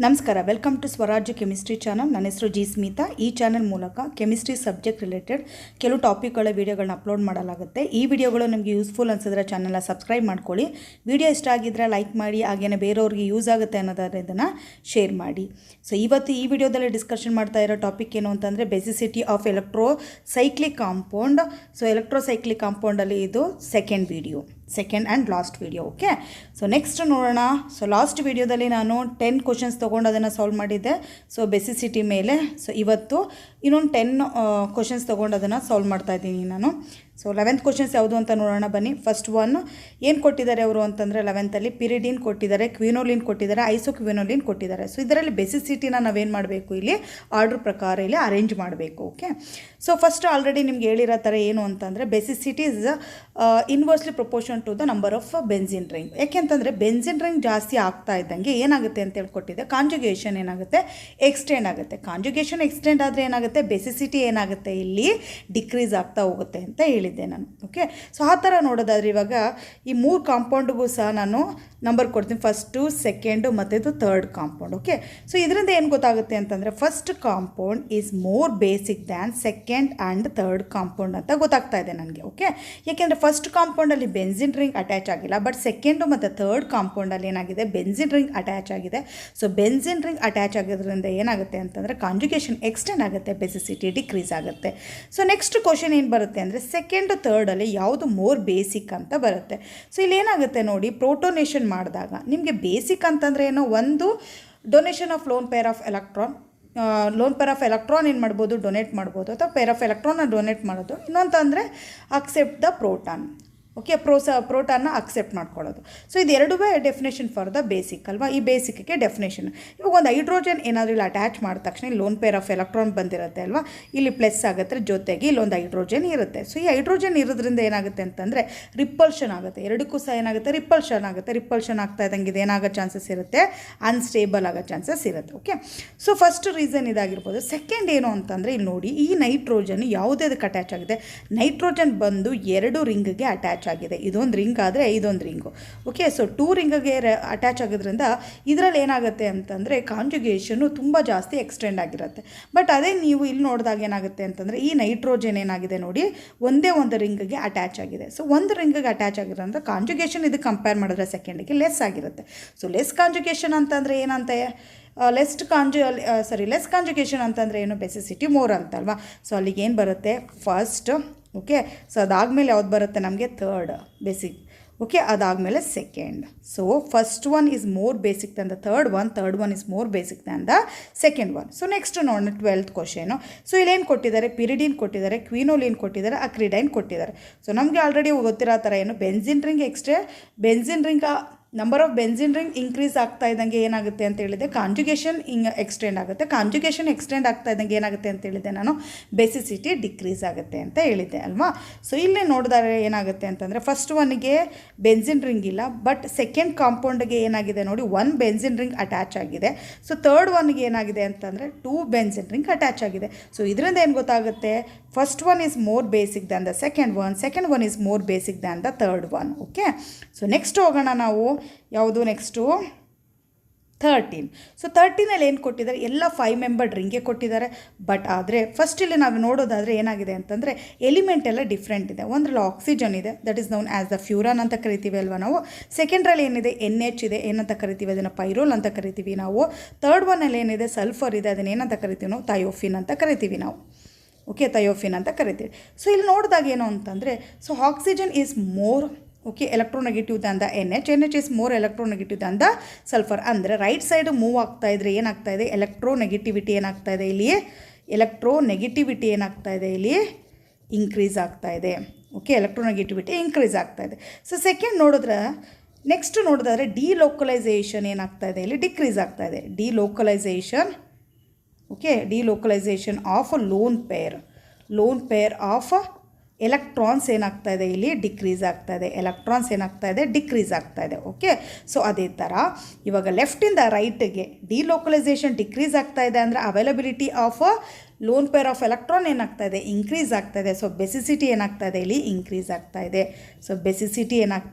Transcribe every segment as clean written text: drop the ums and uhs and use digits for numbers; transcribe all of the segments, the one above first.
ನಮಸ್ಕಾರ, welcome to ಸ್ವರಾಜ್ಯ chemistry channel. ನನ್ನ ಹೆಸರು ಜಿ ಸ್ಮಿತಾ. ಈ ಚಾನಲ್ ಮೂಲಕ ಕೆಮಿಸ್ಟ್ರಿ ಸಬ್ಜೆಕ್ಟ್ ರಿಲೇಟೆಡ್ ಕೆಲವು ಟಾಪಿಕ್ಗಳ ವೀಡಿಯೋಗಳನ್ನ ಅಪ್ಲೋಡ್ ಮಾಡಲಾಗುತ್ತೆ. ಈ ವಿಡಿಯೋಗಳು ನಿಮಗೆ ಯೂಸ್ಫುಲ್ ಅನಿಸಿದ್ರೆ ಚಾನಲ್ನ ಸಬ್ಸ್ಕ್ರೈಬ್ ಮಾಡ್ಕೊಳ್ಳಿ. ವಿಡಿಯೋ ಇಷ್ಟ ಆಗಿದ್ದರೆ ಲೈಕ್ ಮಾಡಿ, ಹಾಗೆಯೇ ಬೇರೆಯವ್ರಿಗೆ ಯೂಸ್ ಆಗುತ್ತೆ ಅನ್ನೋದಾದ್ರೆ ಇದನ್ನು ಶೇರ್ ಮಾಡಿ. ಸೊ ಇವತ್ತು ಈ ವಿಡಿಯೋದಲ್ಲಿ ಡಿಸ್ಕಷನ್ ಮಾಡ್ತಾ ಇರೋ ಟಾಪಿಕ್ ಏನು ಅಂತಂದರೆ ಬೆಸಿಸಿಟಿ ಆಫ್ ಎಲೆಕ್ಟ್ರೋಸೈಕ್ಲಿಕ್ ಕಾಂಪೌಂಡ್. ಸೊ ಎಲೆಕ್ಟ್ರೋಸೈಕ್ಲಿಕ್ ಕಾಂಪೌಂಡಲ್ಲಿ ಇದು second and last video. Okay, so next ನೋಡೋಣ. ಸೊ ಲಾಸ್ಟ್ ವಿಡಿಯೋದಲ್ಲಿ ನಾನು 10 ಕ್ವಶನ್ಸ್ ತೊಗೊಂಡು ಅದನ್ನು ಸಾಲ್ವ್ ಮಾಡಿದ್ದೆ. ಸೊ ಬೆಸಿಸಿಟಿ ಮೇಲೆ. ಸೊ ಇವತ್ತು ಇನ್ನೊಂದು 10 ಕ್ವಶನ್ಸ್ ತೊಗೊಂಡು ಅದನ್ನು ಸಾಲ್ವ್ ಮಾಡ್ತಾ ಇದ್ದೀನಿ ನಾನು. ಸೊ 11th ಕ್ವಶನ್ಸ್ ಯಾವುದು ಅಂತ ನೋಡೋಣ ಬನ್ನಿ. ಫಸ್ಟ್ ಒನ್ ಏನು ಕೊಟ್ಟಿದ್ದಾರೆ ಅವರು ಅಂತಂದರೆ 11th ಪಿರಿಡಿನ್ ಕೊಟ್ಟಿದ್ದಾರೆ, ಕ್ವಿನೋಲಿನ್ ಕೊಟ್ಟಿದ್ದಾರೆ, ಐಸೋಕ್ವಿನೋಲಿನ್ ಕೊಟ್ಟಿದ್ದಾರೆ. ಸೊ ಇದರಲ್ಲಿ ಬೆಸಿಸಿಟಿನ ನಾವೇನು ಮಾಡಬೇಕು, ಇಲ್ಲಿ ಆರ್ಡ್ರ್ ಪ್ರಕಾರ ಇಲ್ಲಿ ಅರೇಂಜ್ ಮಾಡಬೇಕು. ಓಕೆ, ಸೊ ಫಸ್ಟ್ ಆಲ್ರೆಡಿ ನಿಮ್ಗೆ ಹೇಳಿರೋ ಥರ ಏನು ಅಂತಂದರೆ basicity is inversely proportion to the number of benzene ring. ಯಾಕೆಂತಂದರೆ ಬೆನ್ಸಿನ್ ರಿಂಗ್ ಜಾಸ್ತಿ ಆಗ್ತಾ ಇದ್ದಂಗೆ ಏನಾಗುತ್ತೆ ಅಂತ ಹೇಳ್ಕೊಟ್ಟಿದೆ, ಕಾಂಜುಗೇಷನ್ ಏನಾಗುತ್ತೆ, ಎಕ್ಸ್ಟೆಂಡ್ ಆಗುತ್ತೆ. ಕಾಂಜುಗೇಷನ್ ಎಕ್ಸ್ಟೆಂಡ್ ಆದರೆ ಏನಾಗುತ್ತೆ, ಬೆಸಿಸಿಟಿ ಏನಾಗುತ್ತೆ, ಇಲ್ಲಿ ಡಿಕ್ರೀಸ್ ಆಗ್ತಾ ಹೋಗುತ್ತೆ ಅಂತ ಹೇಳಿದ್ದೆ ನಾನು. ಓಕೆ, ಸೊ ಆ ಥರ ನೋಡೋದಾದ್ರೆ ಇವಾಗ ಈ 3 ಕಾಂಪೌಂಡ್ಗೂ ಸಹ ನಾನು ನಂಬರ್ ಕೊಡ್ತೀನಿ, ಫಸ್ಟು, ಸೆಕೆಂಡು ಮತ್ತು ಇದು ಥರ್ಡ್ ಕಾಂಪೌಂಡ್. ಓಕೆ, ಸೊ ಇದರಿಂದ ಏನು ಗೊತ್ತಾಗುತ್ತೆ ಅಂತಂದರೆ first compound is more basic than second and third compound ಅಂತ ಗೊತ್ತಾಗ್ತಾ ಇದೆ ನನಗೆ. ಓಕೆ, ಯಾಕೆಂದರೆ ಫಸ್ಟ್ ಕಾಂಪೌಂಡಲ್ಲಿ ಬೆನ್ಸಿನ್ ರಿಂಗ್ ಅಟ್ಯಾಚ್ ಆಗಿಲ್ಲ, ಬಟ್ ಸೆಕೆಂಡು ಮತ್ತು ಥರ್ಡ್ ಕಾಂಪೌಂಡಲ್ಲಿ ಏನಾಗಿದೆ, ಬೆನ್ಸಿನ್ ರಿಂಗ್ ಅಟ್ಯಾಚ್ ಆಗಿದೆ. ಸೊ ಬೆನ್ಸಿನ್ ರಿಂಗ್ ಅಟ್ಯಾಚ್ ಆಗೋದ್ರಿಂದ ಏನಾಗುತ್ತೆ ಅಂತಂದರೆ ಕಾಂಜುಗೇಷನ್ ಎಕ್ಸ್ಟೆಂಡ್ ಆಗುತ್ತೆ, ಬೆಸಿಸಿಟಿ ಡಿಕ್ರೀಸ್ ಆಗುತ್ತೆ. ಸೊ ನೆಕ್ಸ್ಟ್ ಕ್ವಶನ್ ಏನು ಬರುತ್ತೆ ಅಂದರೆ ಸೆಕೆಂಡ್ ಥರ್ಡಲ್ಲಿ ಯಾವುದು ಮೋರ್ ಬೇಸಿಕ್ ಅಂತ ಬರುತ್ತೆ. ಸೊ ಇಲ್ಲಿ ಏನಾಗುತ್ತೆ ನೋಡಿ, ಪ್ರೋಟೋನೇಷನ್ ಮಾಡಿದಾಗ ನಿಮಗೆ ಬೇಸಿಕ್ ಅಂತಂದರೆ ಏನೋ ಒಂದು donation of lone pair of electron ಏನು ಮಾಡ್ಬೋದು, ಡೊನೇಟ್ ಮಾಡ್ಬೋದು, ಅಥವಾ ಪೇರ್ ಆಫ್ ಎಲೆಕ್ಟ್ರಾನ್ನ ಡೊನೇಟ್ ಮಾಡೋದು. ಇನ್ನೊಂತಂದರೆ ಅಕ್ಸೆಪ್ಟ್ ದ ಪ್ರೋಟಾನ್. ಓಕೆ, ಪ್ರೋಟಾನ್ನ ಅಕ್ಸೆಪ್ಟ್ ಮಾಡ್ಕೊಳ್ಳೋದು. ಸೊ ಇದು ಎರಡೂ ಡೆಫಿನೇಷನ್ ಫಾರ್ ದ ಬೇಸಿಕ್ ಅಲ್ವಾ. ಈ ಬೇಸಿಕ್ಗೆ ಡೆಫಿನೇಷನ್. ಇವಾಗ ಒಂದು ಹೈಡ್ರೋಜನ್ ಏನಾದರೂ ಇಲ್ಲಿ ಅಟ್ಯಾಚ್ ಮಾಡಿದ ತಕ್ಷಣ ಇಲ್ಲಿ ಲೋನ್ ಪೇರ್ ಆಫ್ ಎಲೆಕ್ಟ್ರಾನ್ ಬಂದಿರುತ್ತೆ ಅಲ್ವಾ, ಇಲ್ಲಿ ಪ್ಲಸ್ ಆಗುತ್ತೆ, ಜೊತೆಗೆ ಇಲ್ಲೊಂದು ಹೈಡ್ರೋಜನ್ ಇರುತ್ತೆ. ಸೊ ಈ ಹೈಡ್ರೋಜನ್ ಇರೋದ್ರಿಂದ ಏನಾಗುತ್ತೆ ಅಂತಂದರೆ ರಿಪಲ್ಷನ್ ಆಗುತ್ತೆ. ಎರಡಕ್ಕೂ ಸಹ ಏನಾಗುತ್ತೆ, ರಿಪಲ್ಷನ್ ಆಗುತ್ತೆ. ರಿಪಲ್ಷನ್ ಆಗ್ತಾ ಇದ್ದಂಗೆ ಇದು ಏನಾಗೋ ಚಾನ್ಸಸ್ ಇರುತ್ತೆ, ಅನ್ಸ್ಟೇಬಲ್ ಆಗೋ ಚಾನ್ಸಸ್ ಇರುತ್ತೆ. ಓಕೆ, ಸೊ ಫಸ್ಟ್ ರೀಸನ್ ಇದಾಗಿರ್ಬೋದು. ಸೆಕೆಂಡ್ ಏನು ಅಂತಂದರೆ ಇಲ್ಲಿ ನೋಡಿ, ಈ ನೈಟ್ರೋಜನ್ ಯಾವುದಕ್ಕೆ ಅಟ್ಯಾಚ್ ಆಗಿದೆ, ನೈಟ್ರೋಜನ್ ಬಂದು 2 ರಿಂಗ್ಗೆ ಅಟ್ಯಾಚ್ ಆಗಿದೆ. ಇದೊಂದು ರಿಂಗ್ ಆದರೆ ಇದೊಂದು ರಿಂಗು. ಓಕೆ, ಸೊ 2 ರಿಂಗ್ಗೆ ಅಟ್ಯಾಚ್ ಆಗೋದ್ರಿಂದ ಇದರಲ್ಲಿ ಏನಾಗುತ್ತೆ ಅಂತಂದರೆ ಕಾಂಜುಗೇಷನು ತುಂಬ ಜಾಸ್ತಿ ಎಕ್ಸ್ಟೆಂಡ್ ಆಗಿರುತ್ತೆ. ಬಟ್ ಅದೇ ನೀವು ಇಲ್ಲಿ ನೋಡಿದಾಗ ಏನಾಗುತ್ತೆ ಅಂತಂದರೆ ಈ ನೈಟ್ರೋಜನ್ ಏನಾಗಿದೆ ನೋಡಿ, ಒಂದೇ ಒಂದು ರಿಂಗ್ಗೆ ಅಟ್ಯಾಚ್ ಆಗಿದೆ. ಸೊ ಒಂದು ರಿಂಗ್ಗೆ ಅಟ್ಯಾಚ್ ಆಗಿರೋದ್ರಿಂದ ಕಾಂಜುಗೇಷನ್ ಇದು ಕಂಪೇರ್ ಮಾಡಿದ್ರೆ ಸೆಕೆಂಡಿಗೆ ಲೆಸ್ ಆಗಿರುತ್ತೆ. ಸೊ ಲೆಸ್ ಕಾಂಜುಗೇಷನ್ ಅಂತಂದರೆ ಏನಂತ, ಲೆಸ್ ಕಾಂಜುಗೇಷನ್ ಅಂತಂದರೆ ಏನು, ಬೆಸಿಸಿಟಿ ಮೋರ್ ಅಂತಲ್ವಾ. ಸೊ ಅಲ್ಲಿಗೆ ಏನು ಬರುತ್ತೆ, ಫಸ್ಟ್. ಓಕೆ, ಸೊ ಅದಾದಮೇಲೆ ಯಾವ್ದು ಬರುತ್ತೆ ನಮಗೆ, ಥರ್ಡ್ ಬೇಸಿಕ್. ಓಕೆ, ಅದಾದಮೇಲೆ second. So first one is more basic than the third one is more basic than the second one. So next ನೋಡೋಣ 12th ಕ್ವಶನು. ಸೊ ಇಲ್ಲೇನು ಕೊಟ್ಟಿದ್ದಾರೆ, ಪಿರಿಡಿನ್ ಕೊಟ್ಟಿದ್ದಾರೆ, ಕ್ವಿನೋಲಿನ್ ಕೊಟ್ಟಿದ್ದಾರೆ, ಅಕ್ರಿಡೈನ್ ಕೊಟ್ಟಿದ್ದಾರೆ. ಸೊ ನಮಗೆ ಆಲ್ರೆಡಿ ಗೊತ್ತಿರೋ ಥರ ಏನು, benzene ring number of benzene ring increase ಆಗ್ತಾ ಇದ್ದಂಗೆ ಏನಾಗುತ್ತೆ ಅಂತ ಹೇಳಿದೆ, ಕಾಂಜುಗೇಷನ್ ಎಕ್ಸ್ಟೆಂಡ್ ಆಗುತ್ತೆ. ಕಾಂಜುಗೇಷನ್ ಎಕ್ಸ್ಟೆಂಡ್ ಆಗ್ತಾ ಇದ್ದಂಗೆ ಏನಾಗುತ್ತೆ ಅಂತ ಹೇಳಿದೆ ನಾನು, ಬೆಸಿಸಿಟಿ ಡಿಕ್ರೀಸ್ ಆಗುತ್ತೆ ಅಂತ ಹೇಳಿದ್ದೆ ಅಲ್ವಾ. ಸೊ ಇಲ್ಲೇ ನೋಡಿದಾಗ ಏನಾಗುತ್ತೆ ಅಂತಂದರೆ ಫಸ್ಟ್ ಒನ್ಗೆ ಬೆನ್ಸಿನ್ ರಿಂಗ್ ಇಲ್ಲ, ಬಟ್ ಸೆಕೆಂಡ್ ಕಾಂಪೌಂಡ್ಗೆ ಏನಾಗಿದೆ ನೋಡಿ, 1 ಬೆನ್ಸಿನ್ ರಿಂಗ್ ಅಟ್ಯಾಚ್ ಆಗಿದೆ. ಸೊ ಥರ್ಡ್ ಒನ್ಗೆ ಏನಾಗಿದೆ ಅಂತಂದರೆ 2 ಬೆನ್ಸಿನ್ ರಿಂಗ್ ಅಟ್ಯಾಚ್ ಆಗಿದೆ. ಸೊ ಇದರಿಂದ ಏನು ಗೊತ್ತಾಗುತ್ತೆ, first one is more basic than the second one is more basic than the third one. Okay, so next ಹೋಗೋಣ ನಾವು, ಯಾವುದು ನೆಕ್ಸ್ಟು 13. ಸೊ 13ಅಲ್ಲಿ ಏನು ಕೊಟ್ಟಿದ್ದಾರೆ, ಎಲ್ಲ 5 ಮೆಂಬರ್ಡ್ ರಿಂಗೆ ಕೊಟ್ಟಿದ್ದಾರೆ. ಬಟ್ ಆದರೆ ಫಸ್ಟ್ ಇಲ್ಲಿ ನಾವು ನೋಡೋದಾದರೆ ಏನಾಗಿದೆ ಅಂತಂದರೆ ಎಲಿಮೆಂಟ್ ಎಲ್ಲ ಡಿಫ್ರೆಂಟ್ ಇದೆ. ಒಂದರಲ್ಲಿ ಆಕ್ಸಿಜನ್ ಇದೆ, that is known as the furan ಅಂತ ಕರಿತೀವಿ ಅಲ್ವಾ ನಾವು. ಸೆಕೆಂಡ್ರಲ್ಲಿ ಏನಿದೆ, NH ಇದೆ, ಏನಂತ ಕರಿತೀವಿ, ಅದನ್ನು ಪೈರೋಲ್ ಅಂತ ಕರಿತೀವಿ ನಾವು. ಥರ್ಡ್ ಒನ್ನಲ್ಲಿ ಏನಿದೆ, ಸಲ್ಫರ್ ಇದೆ, ಅದನ್ನು ಏನಂತ ಕರಿತೀವಿ ನಾವು, ಥಯೋಫಿನ್ ಅಂತ ಕರಿತೀವಿ ನಾವು. ಓಕೆ, ಥಯೋಫಿನ್ ಅಂತ ಕರಿತೀವಿ. ಸೊ ಇಲ್ಲಿ ನೋಡಿದಾಗ ಏನು ಅಂತಂದರೆ, so oxygen is more electronegative than the NH is more electronegative than the sulphur. ಅಂದರೆ ರೈಟ್ ಸೈಡ್ ಮೂವ್ ಆಗ್ತಾ ಇದ್ರೆ ಏನಾಗ್ತಾ ಇದೆ, ಎಲೆಕ್ಟ್ರೋನೆಗೆಟಿವಿಟಿ ಏನಾಗ್ತಾ ಇದೆ ಇಲ್ಲಿ, ಇನ್ಕ್ರೀಸ್ ಆಗ್ತಾ ಇದೆ. ಓಕೆ, ಎಲೆಕ್ಟ್ರೋನೆಗೆಟಿವಿಟಿ ಇನ್ಕ್ರೀಸ್ ಆಗ್ತಾ ಇದೆ. ಸೊ ಸೆಕೆಂಡ್ ನೋಡಿದ್ರೆ, ನೆಕ್ಸ್ಟ್ ನೋಡಿದ್ರೆ ಡಿಲೋಕಲೈಸೇಷನ್ ಏನಾಗ್ತಾ ಇದೆ, ಇಲ್ಲಿ ಡಿಕ್ರೀಸ್ ಆಗ್ತಾ ಇದೆ. Delocalization of lone pair of electrons ಏನಾಗ್ತಾ ಇದೆ, ಇಲ್ಲಿ ಡಿಕ್ರೀಸ್ ಆಗ್ತಾ ಇದೆ. ಓಕೆ, ಸೊ ಅದೇ ಥರ ಇವಾಗ ಲೆಫ್ಟಿಂದ ರೈಟ್ಗೆ ಡಿಲೋಕಲೈಸೇಷನ್ ಡಿಕ್ರೀಸ್ ಆಗ್ತಾ ಇದೆ ಅಂದರೆ availability of lone pair of electron ಏನಾಗ್ತಾ ಇದೆ, ಇನ್ಕ್ರೀಸ್ ಆಗ್ತಾ ಇದೆ. ಸೊ ಬೆಸಿಸಿಟಿ ಏನಾಗ್ತಾ ಇದೆ, ಇಲ್ಲಿ ಇನ್ಕ್ರೀಸ್ ಆಗ್ತಾ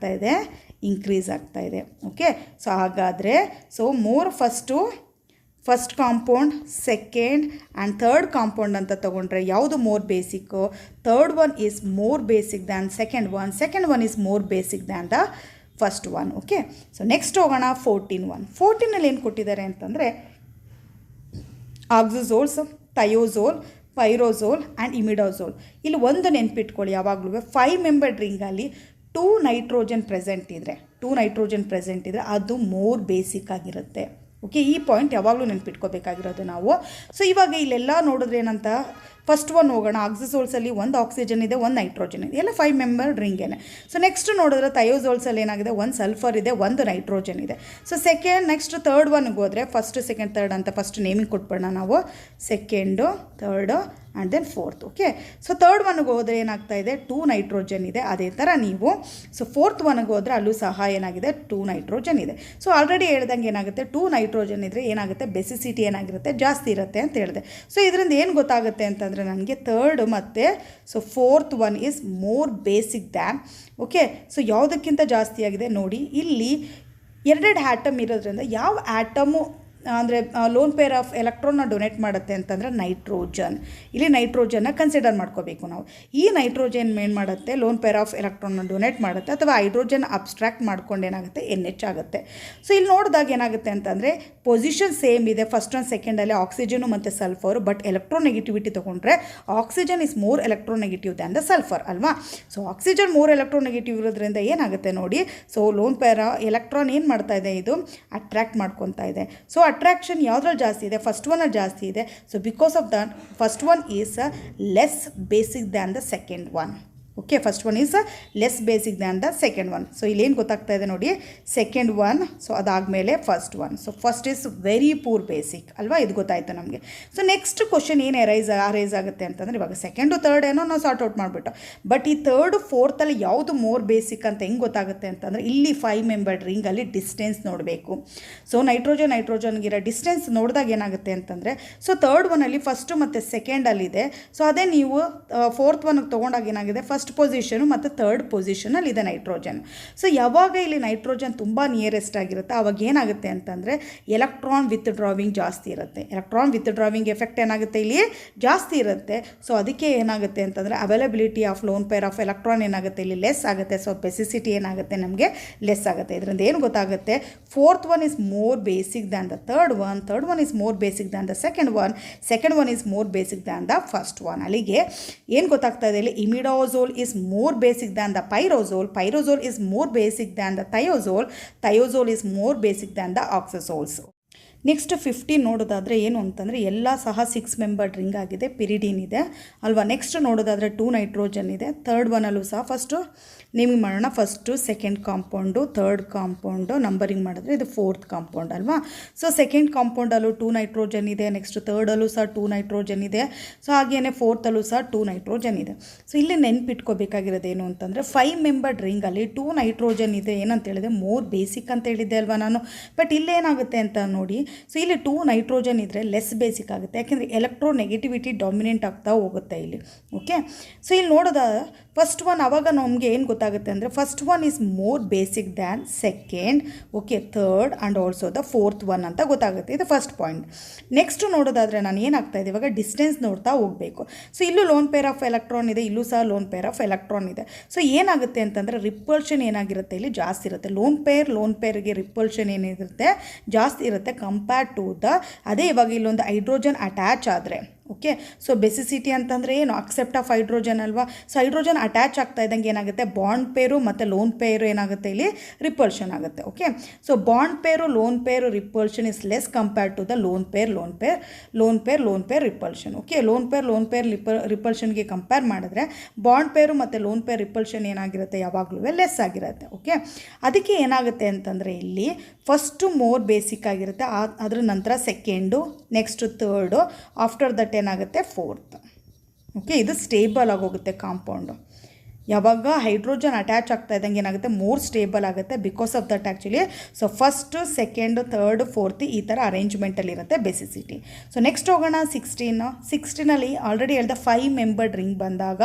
ಇದೆ. ಓಕೆ, ಸೊ ಹಾಗಾದರೆ more first first compound, second and third compound ಅಂತ ತೊಗೊಂಡ್ರೆ ಯಾವುದು more basic? Third one is more basic than second one is more basic than the first one. Okay, so next ಹೋಗೋಣ 14ನಲ್ಲಿ ಏನು ಕೊಟ್ಟಿದ್ದಾರೆ ಅಂತಂದರೆ ಆಕ್ಸಿಸೋಲ್ಸ್, ಥಯೋಸೋಲ್, ಪೈರೋಸೋಲ್ ಆ್ಯಂಡ್ ಇಮಿಡಾಸೋಲ್. ಇಲ್ಲಿ ಒಂದು ನೆನ್ಪಿಟ್ಕೊಳ್ಳಿ, ಯಾವಾಗಲೂ 5 ಮೆಂಬರ್ಡ್ ರಿಂಗಲ್ಲಿ 2 ನೈಟ್ರೋಜನ್ ಪ್ರೆಸೆಂಟ್ ಇದ್ದರೆ ಅದು ಮೋರ್ ಬೇಸಿಕ್ ಆಗಿರುತ್ತೆ. ಓಕೆ, ಈ ಪಾಯಿಂಟ್ ಯಾವಾಗಲೂ ನೆನ್ಪಿಟ್ಕೋಬೇಕಾಗಿರೋದು ನಾವು. ಸೊ ಇವಾಗ ಇಲ್ಲೆಲ್ಲ ನೋಡಿದ್ರೆ ಏನಂತ, ಫಸ್ಟ್ ಒನ್ ಹೋಗೋಣ. ಆಕ್ಸಿಸೋಲ್ಸಲ್ಲಿ 1 ಆಕ್ಸಿಜನ್ ಇದೆ, 1 ನೈಟ್ರೋಜನ್ ಇದೆ, ಎಲ್ಲ 5 ಮೆಂಬರ್ಡ್ ರಿಂಗೇನೆ. ಸೊ ನೆಕ್ಸ್ಟ್ ನೋಡಿದ್ರೆ ಥಯೋಸೋಲ್ಸಲ್ಲಿ ಏನಾಗಿದೆ, 1 ಸಲ್ಫರ್ ಇದೆ, 1 ನೈಟ್ರೋಜನ್ ಇದೆ. ಸೊ ನೆಕ್ಸ್ಟ್ ಥರ್ಡ್ ಒನ್ಗೆ ಹೋದರೆ ಫಸ್ಟ್, ಸೆಕೆಂಡ್, ಥರ್ಡ್ ಅಂತ ಫಸ್ಟ್ ನೇಮಿಂಗ್ ಕೊಟ್ಬಿಡೋಣ ನಾವು. Second, third and then fourth. Okay, so third ಒನ್ಗೆ ಹೋದರೆ ಏನಾಗ್ತಾ ಇದೆ, 2 ನೈಟ್ರೋಜನ್ ಇದೆ. ಅದೇ ಥರ ನೀವು ಸೊ ಫೋರ್ತ್ ಒನ್ಗೆ ಹೋದರೆ ಅಲ್ಲೂ ಸಹ ಏನಾಗಿದೆ, 2 ನೈಟ್ರೋಜನ್ ಇದೆ. ಸೊ ಆಲ್ರೆಡಿ ಹೇಳ್ದಂಗೆ ಏನಾಗುತ್ತೆ, 2 ನೈಟ್ರೋಜನ್ ಇದ್ದರೆ ಏನಾಗುತ್ತೆ, ಬೆಸಿಸಿಟಿ ಏನಾಗಿರುತ್ತೆ, ಜಾಸ್ತಿ ಇರುತ್ತೆ ಅಂತ ಹೇಳಿದೆ. ಸೊ ಇದರಿಂದ ಏನು ಗೊತ್ತಾಗುತ್ತೆ ಅಂತಂದರೆ ನನಗೆ ಥರ್ಡ್ ಮತ್ತು so fourth one is more basic than. Okay, so ಯಾವುದಕ್ಕಿಂತ ಜಾಸ್ತಿ ಆಗಿದೆ ನೋಡಿ. ಇಲ್ಲಿ 2 ಆ್ಯಟಮ್ ಇರೋದ್ರಿಂದ ಯಾವ ಆ್ಯಟಮು ಅಂದರೆ ಲೋನ್ ಪೇರ್ ಆಫ್ ಎಲೆಕ್ಟ್ರಾನ್ನ ಡೊನೇಟ್ ಮಾಡುತ್ತೆ ಅಂತಂದರೆ ನೈಟ್ರೋಜನ್. ಇಲ್ಲಿ ನೈಟ್ರೋಜನ್ನ ಕನ್ಸಿಡರ್ ಮಾಡ್ಕೋಬೇಕು ನಾವು. ಈ ನೈಟ್ರೋಜನ್ ಏನು ಮಾಡುತ್ತೆ, ಲೋನ್ ಪೇರ್ ಆಫ್ ಎಲೆಕ್ಟ್ರಾನ್ನ ಡೊನೇಟ್ ಮಾಡುತ್ತೆ, ಅಥವಾ ಹೈಡ್ರೋಜನ್ ಅಬ್ಸ್ಟ್ರಾಕ್ಟ್ ಮಾಡ್ಕೊಂಡು ಏನಾಗುತ್ತೆ, NH ಆಗುತ್ತೆ. ಸೊ ಇಲ್ಲಿ ನೋಡಿದಾಗ ಏನಾಗುತ್ತೆ ಅಂತಂದರೆ ಪೊಸಿಷನ್ ಸೇಮ್ ಇದೆ, ಫಸ್ಟ್ ಆ್ಯಂಡ್ ಸೆಕೆಂಡಲ್ಲಿ ಆಕ್ಸಿಜನು ಮತ್ತು ಸಲ್ಫರು. ಬಟ್ ಎಲೆಕ್ಟ್ರೋನೆಗೆಟಿವಿಟಿ ತೊಗೊಂಡ್ರೆ oxygen is more electronegative than the sulphur ಅಲ್ವಾ. ಸೊ ಆಕ್ಸಿಜನ್ ಮೋರ್ ಎಲೆಕ್ಟ್ರೋನೆಗೆಟಿವ್ ಇರೋದ್ರಿಂದ ಏನಾಗುತ್ತೆ ನೋಡಿ, ಸೊ ಲೋನ್ ಪೇರ್ ಎಲೆಕ್ಟ್ರಾನ್ ಏನು ಮಾಡ್ತಾ ಇದೆ, ಇದು ಅಟ್ರ್ಯಾಕ್ಟ್ ಮಾಡ್ಕೊತಾ ಇದೆ. ಸೊ ಅಟ್ರಾಕ್ಷನ್ ಯಾವುದ್ರಲ್ಲಿ ಜಾಸ್ತಿ ಇದೆ, ಫಸ್ಟ್ ಒನ್ನಲ್ಲಿ ಜಾಸ್ತಿ ಇದೆ. So because of that first one is less basic than the second one. Okay, first one is less basic than the second one. So ಇಲ್ಲೇನು ಗೊತ್ತಾಗ್ತಾ ಇದೆ ನೋಡಿ, ಸೆಕೆಂಡ್ ಒನ್, ಸೊ ಅದಾದಮೇಲೆ first one. So first is very poor basic ಅಲ್ವಾ, ಇದು ಗೊತ್ತಾಯಿತು ನಮಗೆ. So next question ಏನು ಅರೈಸ್ ಆಗುತ್ತೆ ಅಂತಂದರೆ, ಇವಾಗ ಸೆಕೆಂಡು ಥರ್ಡ್ ಏನೋ ನಾವು ಸಾರ್ಟ್ ಔಟ್ ಮಾಡಿಬಿಟ್ಟು, ಬಟ್ ಈ ಥರ್ಡು ಫೋರ್ತಲ್ಲಿ ಯಾವುದು ಮೋರ್ ಬೇಸಿಕ್ ಅಂತ ಹೆಂಗೆ ಗೊತ್ತಾಗುತ್ತೆ ಅಂತಂದರೆ, ಇಲ್ಲಿ 5 ಮೆಂಬರ್ಡ್ ರಿಂಗಲ್ಲಿ ಡಿಸ್ಟೆನ್ಸ್ ನೋಡಬೇಕು. ಸೊ ನೈಟ್ರೋಜನ್ಗಿರೋ ಡಿಸ್ಟೆನ್ಸ್ ನೋಡಿದಾಗ ಏನಾಗುತ್ತೆ ಅಂತಂದರೆ, ಸೊ ಥರ್ಡ್ ಒನ್ನಲ್ಲಿ ಫಸ್ಟು ಮತ್ತು ಸೆಕೆಂಡಲ್ಲಿದೆ. ಸೊ ಅದೇ ನೀವು ಫೋರ್ತ್ ಒನ್ಗೆ ತೊಗೊಂಡಾಗ ಏನಾಗಿದೆ, ಫಸ್ಟ್ ಪೊಸಿಷನು ಮತ್ತು ಥರ್ಡ್ ಪೊಸಿಷನಲ್ಲಿ ಇದೆ ನೈಟ್ರೋಜನ್. ಸೊ ಯಾವಾಗ ಇಲ್ಲಿ ನೈಟ್ರೋಜನ್ ತುಂಬ ನಿಯರೆಸ್ಟ್ ಆಗಿರುತ್ತೆ, ಆವಾಗ ಏನಾಗುತ್ತೆ ಅಂತಂದರೆ ಎಲೆಕ್ಟ್ರಾನ್ ವಿತ್ ಡ್ರಾವಿಂಗ್ ಜಾಸ್ತಿ ಇರುತ್ತೆ. ಎಲೆಕ್ಟ್ರಾನ್ ವಿತ್ ಡ್ರಾವಿಂಗ್ ಎಫೆಕ್ಟ್ ಏನಾಗುತ್ತೆ, ಇಲ್ಲಿ ಜಾಸ್ತಿ ಇರುತ್ತೆ. ಸೊ ಅದಕ್ಕೆ ಏನಾಗುತ್ತೆ ಅಂತಂದರೆ availability of lone pair of electron ಏನಾಗುತ್ತೆ, ಇಲ್ಲಿ ಲೆಸ್ ಆಗುತ್ತೆ. ಸೊ ಬೆಸಿಸಿಟಿ ಏನಾಗುತ್ತೆ, ನಮಗೆ ಲೆಸ್ ಆಗುತ್ತೆ. ಇದರಿಂದ ಏನು ಗೊತ್ತಾಗುತ್ತೆ, fourth one is more basic than the third one is more basic than the second one is more basic than the first one. ಅಲ್ಲಿಗೆ ಏನು ಗೊತ್ತಾಗ್ತಾ ಇದೆ, ಇಲ್ಲಿ ಇಮಿಡಾಸೋಲ್ is more basic than the pyrosole is more basic than the thiazole is more basic than the oxazoles. Next 15 ನೋಡೋದಾದರೆ ಏನು ಅಂತಂದರೆ, ಎಲ್ಲ ಸಹ 6 ಮೆಂಬರ್ಡ್ ರಿಂಗ್ ಆಗಿದೆ, ಪಿರಿಡಿನ್ ಇದೆ ಅಲ್ವಾ. ನೆಕ್ಸ್ಟ್ ನೋಡೋದಾದರೆ 2 ನೈಟ್ರೋಜನ್ ಇದೆ. ಥರ್ಡ್ ಒನ್ನಲ್ಲೂ ಸಹ ಫಸ್ಟು ನೇಮಿಂಗ್ ಮಾಡೋಣ, first second compound, third compound, numbering ಮಾಡಿದ್ರೆ ಇದು ಫೋರ್ತ್ ಕಾಂಪೌಂಡ್ ಅಲ್ವಾ. ಸೊ ಸೆಕೆಂಡ್ ಕಾಂಪೌಂಡಲ್ಲೂ 2 ನೈಟ್ರೋಜನ್ ಇದೆ. ನೆಕ್ಸ್ಟ್ ಥರ್ಡಲ್ಲೂ ಸಹ 2 ನೈಟ್ರೋಜನ್ ಇದೆ. ಸೊ ಹಾಗೆಯೇ ಫೋರ್ತಲ್ಲೂ ಸಹ 2 ನೈಟ್ರೋಜನ್ ಇದೆ. ಸೊ ಇಲ್ಲಿ ನೆನ್ಪಿಟ್ಕೋಬೇಕಾಗಿರೋದು ಏನು ಅಂತಂದರೆ, 5 ಮೆಂಬರ್ಡ್ ರಿಂಗಲ್ಲಿ 2 ನೈಟ್ರೋಜನ್ ಇದೆ. ಏನಂತ ಹೇಳಿದೆ, ಮೋರ್ ಬೇಸಿಕ್ ಅಂತ ಹೇಳಿದ್ದೆ ಅಲ್ವಾ ನಾನು. ಬಟ್ ಇಲ್ಲೇನಾಗುತ್ತೆ ಅಂತ ನೋಡಿ, ಸೊ ಇಲ್ಲಿ 2 ನೈಟ್ರೋಜನ್ ಇದ್ದರೆ ಲೆಸ್ ಬೇಸಿಕ್ ಆಗುತ್ತೆ, ಯಾಕೆಂದರೆ ಎಲೆಕ್ಟ್ರೋನೆಗೆಟಿವಿಟಿ ಡಾಮಿನೆಂಟ್ ಆಗ್ತಾ ಹೋಗುತ್ತೆ ಇಲ್ಲಿ. ಓಕೆ, ಸೊ ಇಲ್ಲಿ ನೋಡೋದ ಫಸ್ಟ್ ಒನ್, ಆವಾಗ ನಮಗೆ ಏನು ಗೊತ್ತಾಗುತ್ತೆ ಅಂದರೆ, first one is more basic than second, okay, third and also the fourth one ಅಂತ ಗೊತ್ತಾಗುತ್ತೆ. ಇದು ಫಸ್ಟ್ ಪಾಯಿಂಟ್. ನೆಕ್ಸ್ಟ್ ನೋಡೋದಾದರೆ ನಾನು ಏನಾಗ್ತಾ ಇದೆ, ಇವಾಗ ಡಿಸ್ಟೆನ್ಸ್ ನೋಡ್ತಾ ಹೋಗಬೇಕು. ಸೊ ಇಲ್ಲೂ ಲೋನ್ ಪೇರ್ ಆಫ್ ಎಲೆಕ್ಟ್ರಾನ್ ಇದೆ, ಇಲ್ಲೂ ಸಹ ಲೋನ್ ಪೇರ್ ಆಫ್ ಎಲೆಕ್ಟ್ರಾನ್ ಇದೆ. ಸೊ ಏನಾಗುತ್ತೆ ಅಂತಂದರೆ ರಿಪಲ್ಷನ್ ಏನಾಗಿರುತ್ತೆ, ಇಲ್ಲಿ ಜಾಸ್ತಿ ಇರುತ್ತೆ. ಲೋನ್ ಪೇರ್ಗೆ ರಿಪಲ್ಷನ್ ಏನಿರುತ್ತೆ, ಜಾಸ್ತಿ ಇರುತ್ತೆ ಕಂಪೇರ್ಡ್ ಟು ದ ಅದೇ ಇವಾಗ ಇಲ್ಲೊಂದು ಹೈಡ್ರೋಜನ್ ಅಟ್ಯಾಚ್ ಆದರೆ. ಓಕೆ, ಸೊ ಬೆಸಿಸಿಟಿ ಅಂತಂದರೆ ಏನು, ಅಕ್ಸೆಪ್ಟ್ ಆಫ್ ಹೈಡ್ರೋಜನ್ ಅಲ್ವಾ. ಸೊ ಹೈಡ್ರೋಜನ್ ಅಟ್ಯಾಚ್ ಆಗ್ತಾ ಇದ್ದಂಗೆ ಏನಾಗುತ್ತೆ, ಬಾಂಡ್ ಪೇರು ಮತ್ತು ಲೋನ್ ಪೇರು ಏನಾಗುತ್ತೆ, ಇಲ್ಲಿ ರಿಪಲ್ಷನ್ ಆಗುತ್ತೆ. Okay, so bond pair lone pair repulsion is less compared to the lone pair repulsion. Okay, lone pair ರಿಪಲ್ಷನ್ಗೆ ಕಂಪೇರ್ ಮಾಡಿದ್ರೆ ಬಾಂಡ್ ಪೇರು ಮತ್ತು ಲೋನ್ ಪೇರ್ ರಿಪಲ್ಷನ್ ಏನಾಗಿರುತ್ತೆ, ಯಾವಾಗಲೂ ಲೆಸ್ ಆಗಿರುತ್ತೆ. ಓಕೆ, ಅದಕ್ಕೆ ಏನಾಗುತ್ತೆ ಅಂತಂದರೆ, ಇಲ್ಲಿ ಫಸ್ಟು ಮೋರ್ ಬೇಸಿಕ್ ಆಗಿರುತ್ತೆ, ಅದರ ನಂತರ second, next third, after that ಏನಾಗುತ್ತೆ ಫೋರ್ತ್. ಓಕೆ, ಇದು ಸ್ಟೇಬಲ್ ಆಗೋಗುತ್ತೆ ಕಾಂಪೌಂಡು. ಯಾವಾಗ ಹೈಡ್ರೋಜನ್ ಅಟ್ಯಾಚ್ ಆಗ್ತಾ ಇದ್ದಂಗೆ ಏನಾಗುತ್ತೆ, ಮೋರ್ ಸ್ಟೇಬಲ್ ಆಗುತ್ತೆ because of that actually. So first, second, third, fourth ಈ ಥರ ಅರೇಂಜ್ಮೆಂಟಲ್ಲಿ ಇರುತ್ತೆ ಬೇಸಿಸಿಟಿ. ಸೊ ನೆಕ್ಸ್ಟ್ ಹೋಗೋಣ 16 ಆಲ್ರೆಡಿ ಹೇಳ್ದೆ 5 ಮೆಂಬರ್ಡ್ ರಿಂಗ್ ಬಂದಾಗ